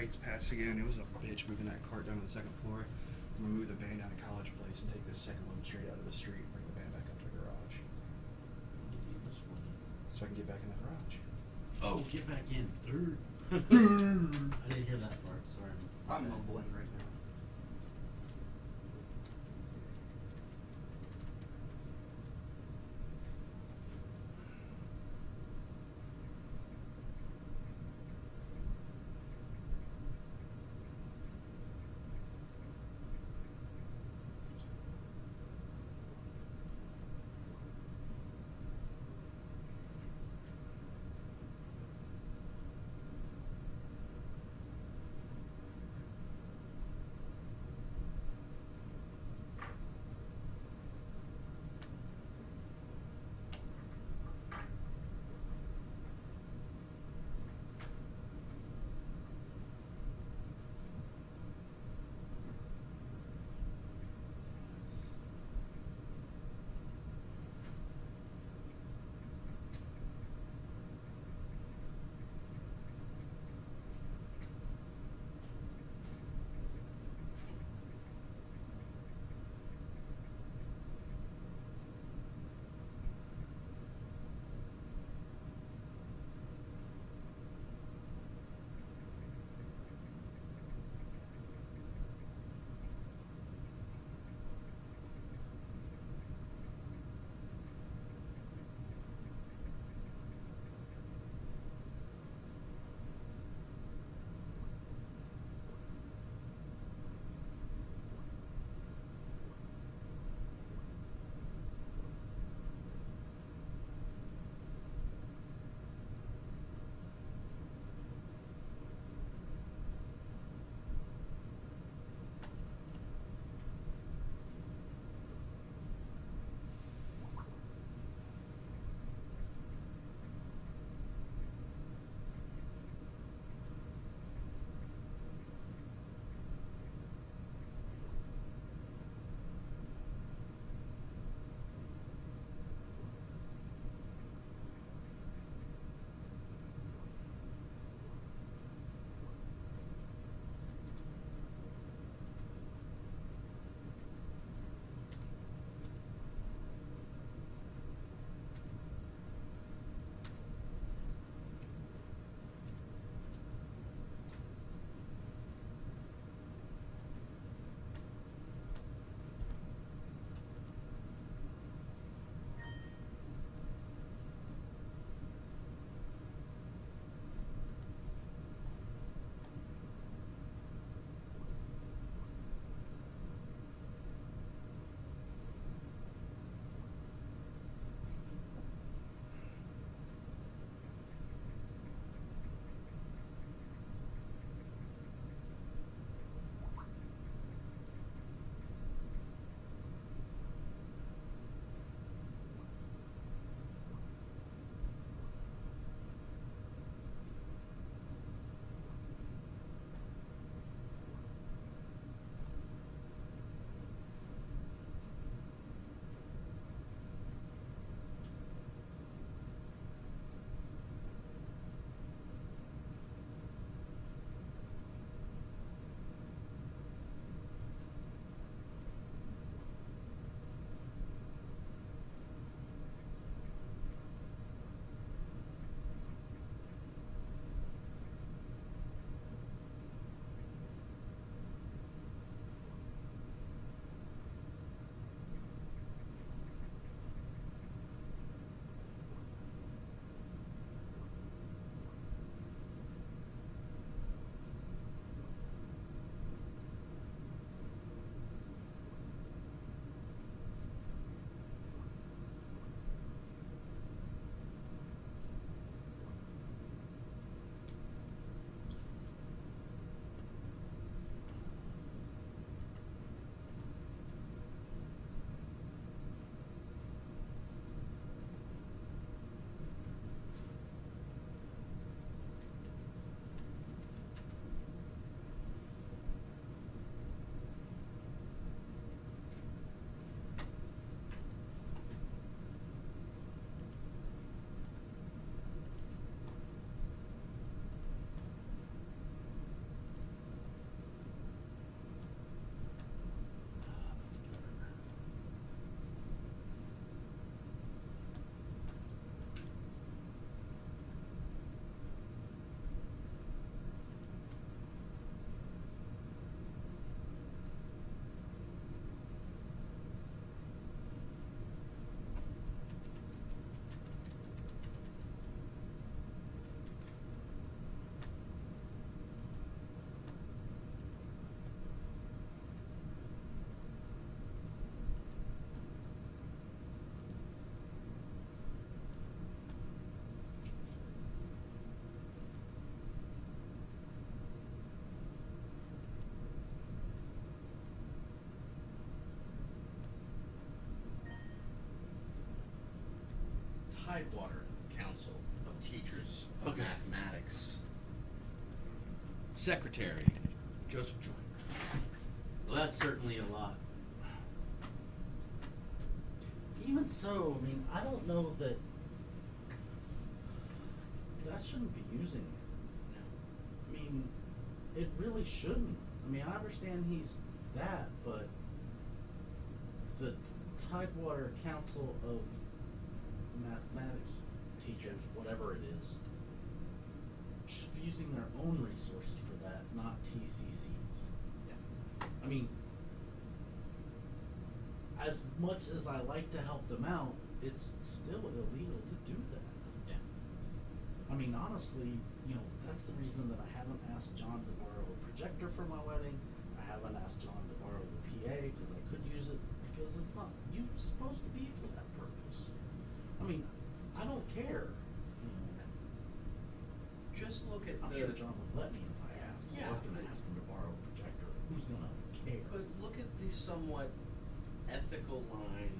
heights pass again. It was a bitch moving that cart down to the second floor. I'm gonna move the van down to College Place and take this second load straight out of the street and bring the van back up to the garage. So I can get back in the garage. Oh, get back in. I didn't hear that part, sorry. I'm mumbling right now. Tidewater Council of Teachers of Okay. Mathematics. Secretary, Joseph Joyner. Well, that's certainly a lot. Even so, I mean, I don't know that shouldn't be using it. I mean, it really shouldn't. I mean, I understand he's that, but the Tidewater Council of Mathematics Teachers, whatever it is, should be using their own resources for that, not TCC's. Yeah. I mean, as much as I like to help them out, it's still illegal to do that. Yeah. I mean, honestly, you know, that's the reason that I haven't asked John to borrow a projector for my wedding. I haven't asked John to borrow the PA because I could use it, because it's not supposed to be for that purpose. I mean, I don't care. You know, Just look at I'm sure John would let me if I asked. Yeah. I was going to ask him to borrow a projector. Who's going to care? But look at the somewhat ethical line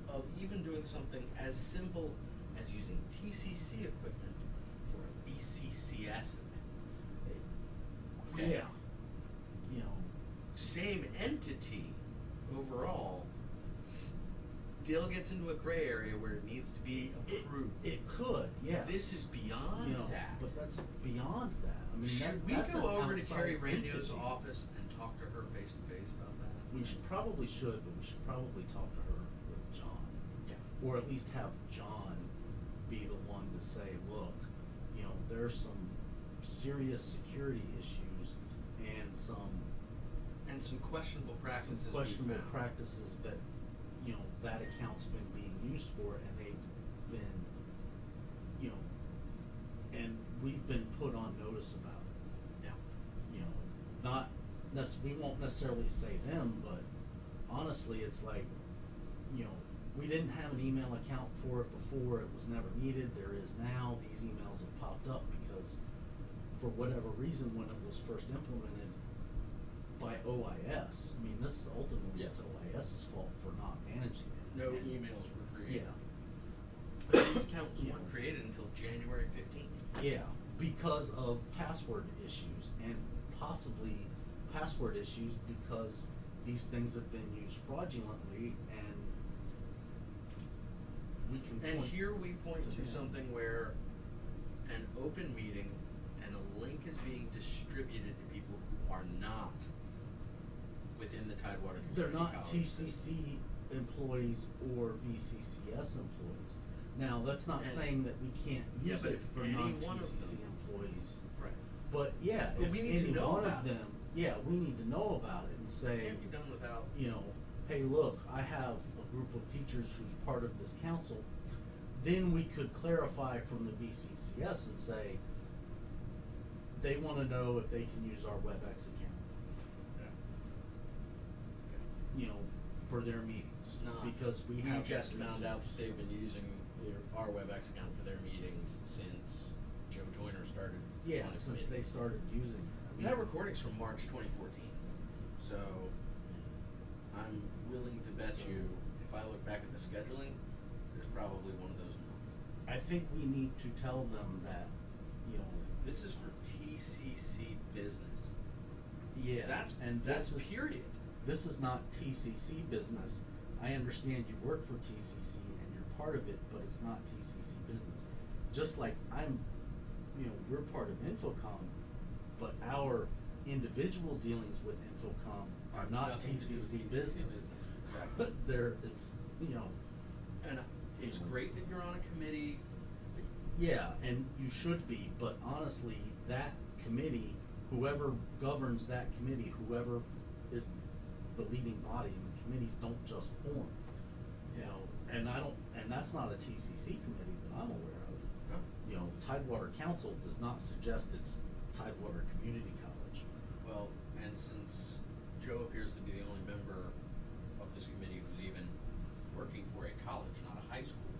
of even doing something as simple as using TCC equipment for a BCCS event. Okay. Yeah. You know, Same entity overall still gets into a gray area where it needs to be approved. it could, yes. This is beyond You know, that. but that's beyond that. I mean, Should we that's go an over to outside Terry Randio's entity. office and talk to her face to face about that? We probably should, but we should probably talk to her with John. Yeah. Or at least have John be the one to say, look, you know, there's some serious security issues and some questionable practices. some questionable practices that, you know, that account's been being used for, and they've been, you know, and we've been put on notice about it. Yeah. You know, not we won't necessarily say them, but honestly, it's like, you know, we didn't have an email account for it before. It was never needed. There is now. These emails have popped up because, for whatever reason, when it was first implemented by OIS, I mean, this is ultimately it's OIS's fault for not managing it. No And- emails were created. Yeah. But these accounts Yeah. weren't created until January 15th. Yeah, because of password issues, and possibly password issues because these things have been used fraudulently, and we can And point here we point to them. something where an open meeting and a link is being distributed to people who are not within the Tidewater They're Community not College system. TCC employees or VCCS employees. Now, that's not And- saying that we can't Yeah, use but it if for any non-TCC one of them- employees. Right. But yeah, But if we need to any know one about of it. them, yeah, we need to know about it and It say, can't be done without. you know, hey, look, I have a group of teachers who's part of this council. Then we could clarify from the VCCS and say, they want to know if they can use our WebEx account, you know, for their meetings. Because we have. just that found out resource. that they've been using our WebEx account for their meetings since Joe Joyner started. Yeah, on his since committee. they started using it. I mean, That recording's from March 2014, so I'm willing to bet So- you, if I look back at the scheduling, there's probably one of those a month. I think we need to tell them that, you know. This is for TCC business. Yeah. That's this is period. This is not TCC business. I understand you work for TCC and you're part of it, but it's not TCC business. Just like you know, we're part of Infocom, but our individual dealings with Infocom are not Nothing to do with TCC TCC business. Exactly. It's, you know. And it's great that you're on a committee. Yeah, and you should be, but honestly, that committee, whoever governs that committee, whoever is the leading body, and the committees don't just form. You know, and that's not a TCC committee that I'm aware of. No. You know, Tidewater Council does not suggest it's Tidewater Community College. Well, and since Joe appears to be the only member of this committee who's even working for a college, not a high school,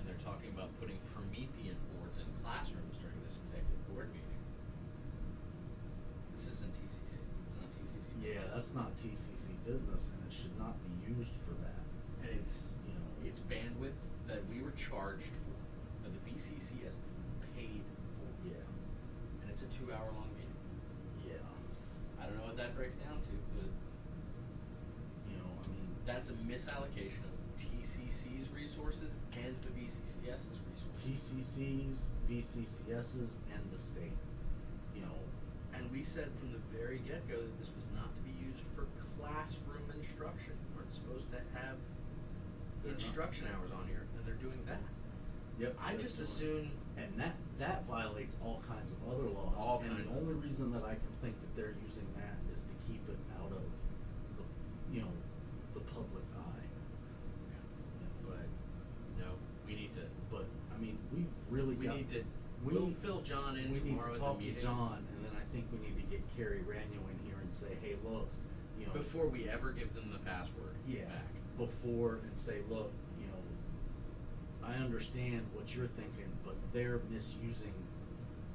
and they're talking about putting Promethean boards in classrooms during this executive board meeting. This isn't TCC. It's not TCC. Yeah, that's not TCC business, and it should not be used for that. And it's, You know, it's bandwidth that we were charged for, that the VCCS paid for. Yeah. And it's a 2-hour-long meeting. Yeah. I don't know what that breaks down to, but You know, I mean, that's a misallocation of TCC's resources and the VCCS's resources. TCCs, VCCSs, and the state. You know, And we said from the very get-go that this was not to be used for classroom instruction. We weren't supposed to have They're not. instruction hours on here, and they're doing that. yep. I they're just doing- assume, And that violates all kinds of other laws. All and kinds the of- only reason that I can think that they're using that is to keep it out of the, you know, the public eye. but no, we need to. But I mean, we've really We got. need to. we We'll need- fill John in we tomorrow need at to talk the meeting. to John, and then I think we need to get Carrie Ranyo in here and say, hey, look, you know. Before we ever give them the password Yeah, back. before, and say, look, you know, I understand what you're thinking, but they're misusing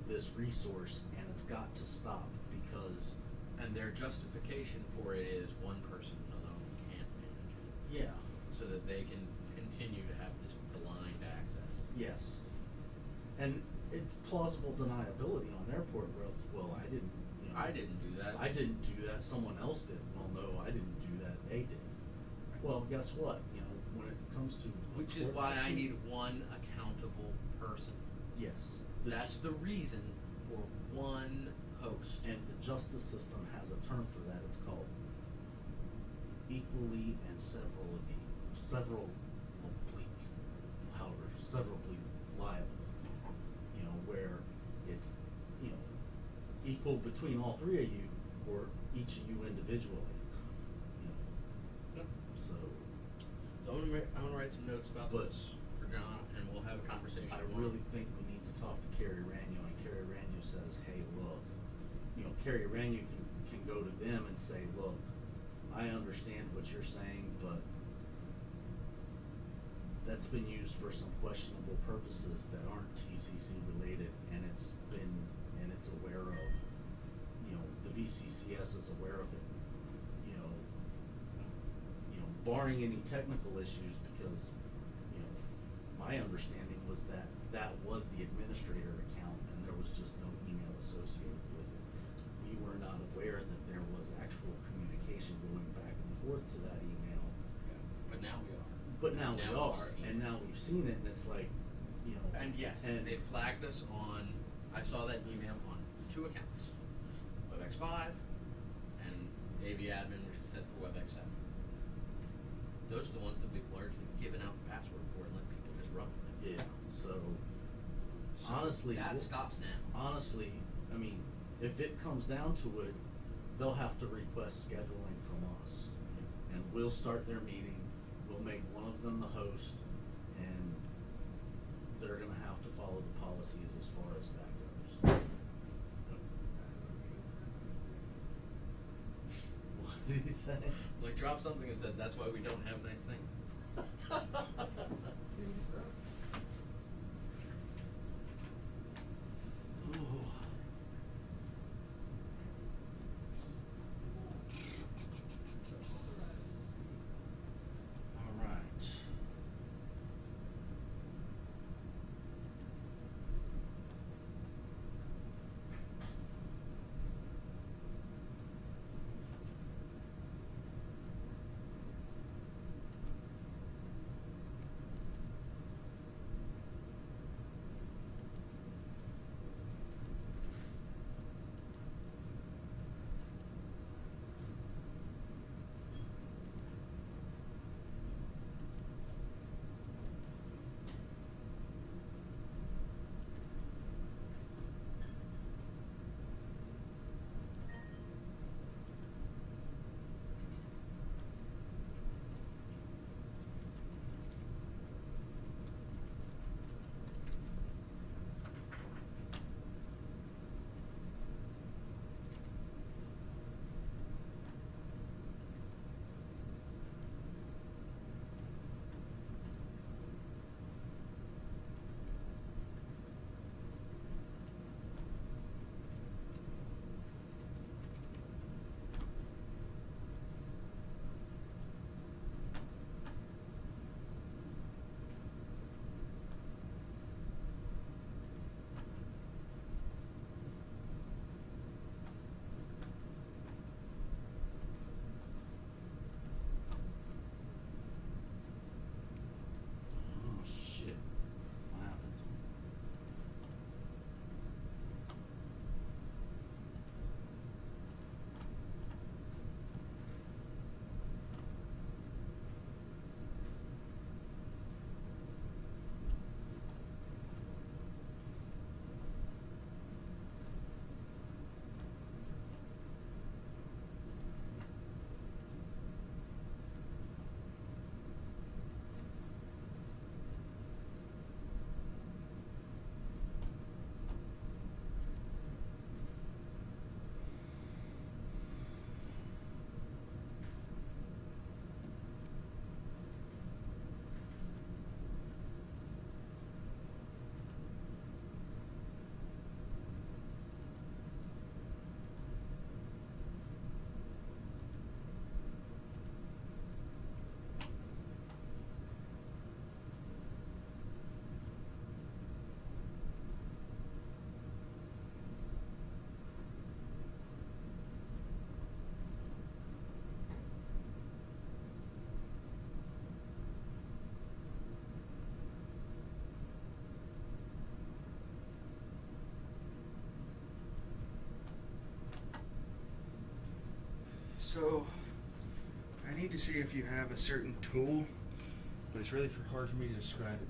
this resource, and it's got to stop because. And their justification for it is one person alone can't manage it, Yeah. so that they can continue to have this blind access. Yes. And it's plausible deniability on their part, where it's, well, I didn't, you know. I didn't do that. I didn't do that, someone else did. Well, no, I didn't do that, they did. Well, guess what, you know, when it comes to. Which is why I need one accountable person. Yes. That's the reason for one host. And the justice system has a term for that, it's called equally and severally liable. You know, where it's, you know, equal between all three of you or each of you individually. You know, Yep. so So I'm gonna write some notes about But- this for John, and we'll have a conversation. I tomorrow. really think we need to talk to Carrie Ranyo, and Carrie Ranyo says, hey, look, you know, Carrie Ranyo can go to them and say, look, I understand what you're saying, but that's been used for some questionable purposes that aren't TCC related, and it's aware of, you know, the VCCS is aware of it, you know, barring any technical issues, because, you know, my understanding was that that was the administrator account and there was just no email associated with it. We were not aware that there was actual communication going back and forth to that email. Yeah. But now we are. But now we we've are, seen and it. now we've seen it, and it's like, you know. And yes, and they flagged us on. I saw that email on 2 accounts, WebEx 5 and AV Admin, which is set for WebEx 7. Those are the ones that we've largely given out the password for and let people just run. Yeah, so So honestly. that stops now. Honestly, I mean, if it comes down to it, they'll have to request scheduling from us. And we'll start their meeting, we'll make one of them the host, and they're gonna have to follow the policies as far as that goes. What did he say? Like, dropped something and said, that's why we don't have nice things. Ooh. All right. So, I need to see if you have a certain tool, but it's really hard for me to describe it.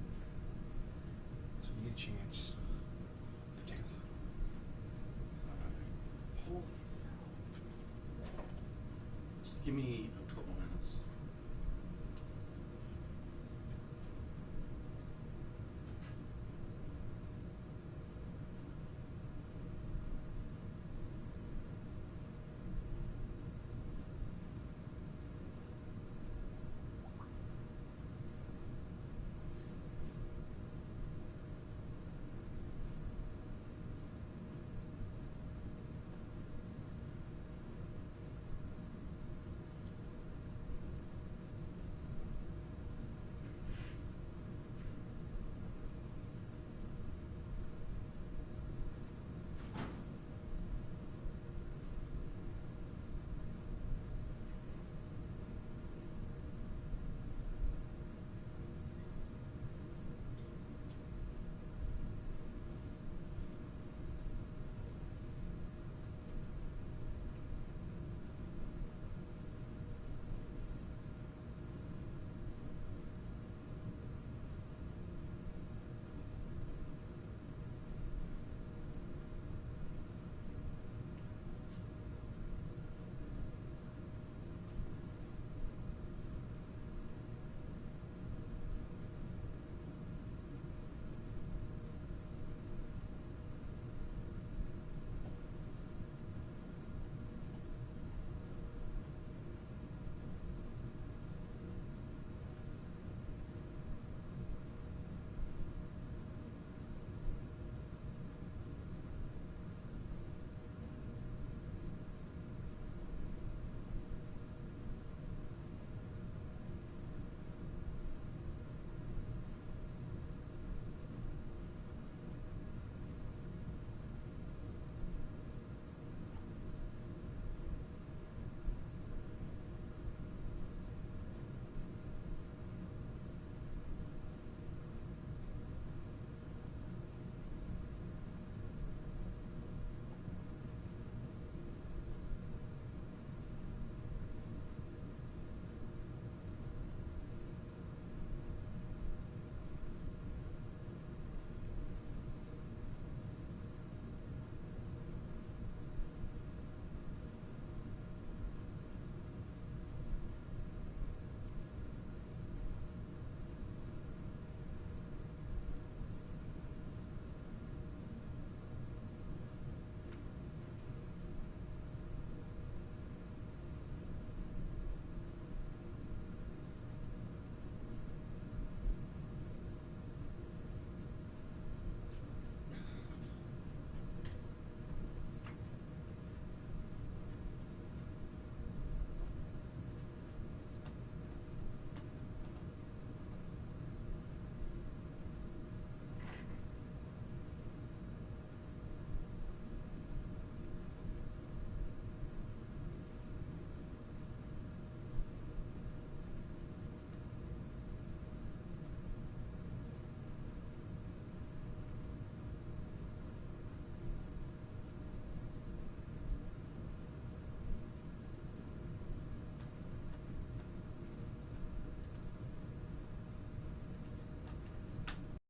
So we need a chance. Damn. Holy Just give me a couple minutes.